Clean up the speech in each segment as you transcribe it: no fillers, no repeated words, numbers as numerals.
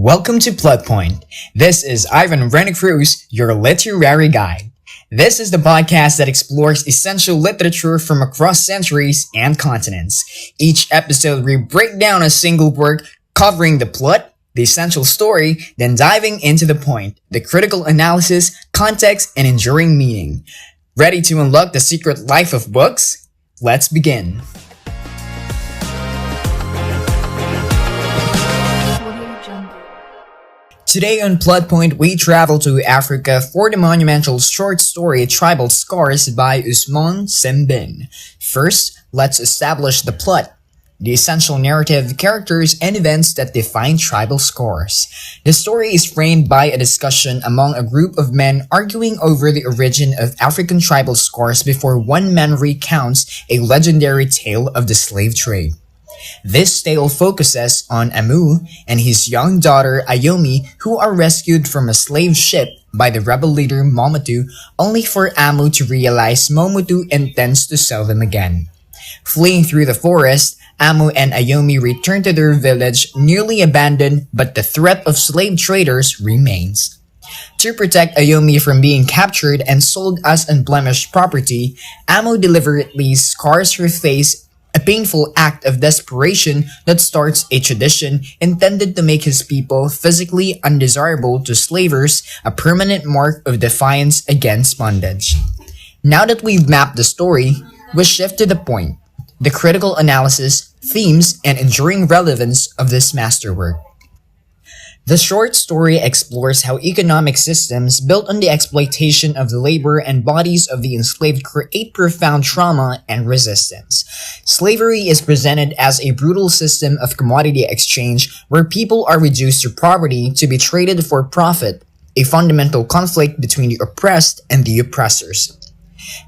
Welcome to Plot Point. This is Ivan Rennicruz, your literary guide. This is the podcast that explores essential literature from across centuries and continents. Each episode, we break down a single work, covering the plot, the essential story, then diving into the point, the critical analysis, context, and enduring meaning. Ready to unlock the secret life of books? Let's begin. Today on Plot Point, we travel to Africa for the monumental short story Tribal Scars by Ousmane Sembene. First, let's establish the plot, the essential narrative, characters, and events that define tribal scars. The story is framed by a discussion among a group of men arguing over the origin of African tribal scars before one man recounts a legendary tale of the slave trade. This tale focuses on Amu and his young daughter Ayomi, who are rescued from a slave ship by the rebel leader Momotu, only for Amu to realize Momotu intends to sell them again. Fleeing through the forest, Amu and Ayomi return to their village, nearly abandoned, but the threat of slave traders remains. To protect Ayomi from being captured and sold as unblemished property, Amu deliberately scars her face, a painful act of desperation that starts a tradition intended to make his people physically undesirable to slavers, a permanent mark of defiance against bondage. Now that we've mapped the story, we shift to the point, the critical analysis, themes, and enduring relevance of this masterwork. The short story explores how economic systems built on the exploitation of the labor and bodies of the enslaved create profound trauma and resistance. Slavery is presented as a brutal system of commodity exchange where people are reduced to property to be traded for profit, a fundamental conflict between the oppressed and the oppressors.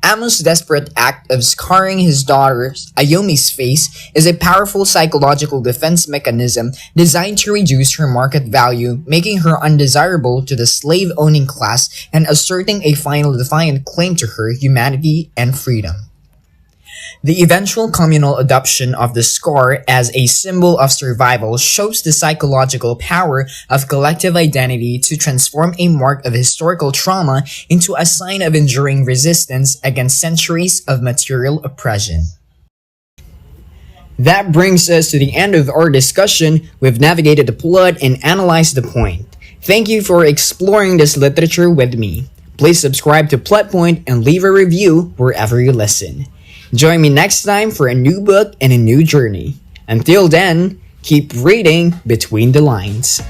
Amu's desperate act of scarring his daughter Ayomi's face is a powerful psychological defense mechanism designed to reduce her market value, making her undesirable to the slave-owning class and asserting a final defiant claim to her humanity and freedom. The eventual communal adoption of the scar as a symbol of survival shows the psychological power of collective identity to transform a mark of historical trauma into a sign of enduring resistance against centuries of material oppression. That brings us to the end of our discussion. We've navigated the plot and analyzed the point. Thank you for exploring this literature with me. Please subscribe to Plot Point and leave a review wherever you listen. Join me next time for a new book and a new journey. Until then, keep reading between the lines.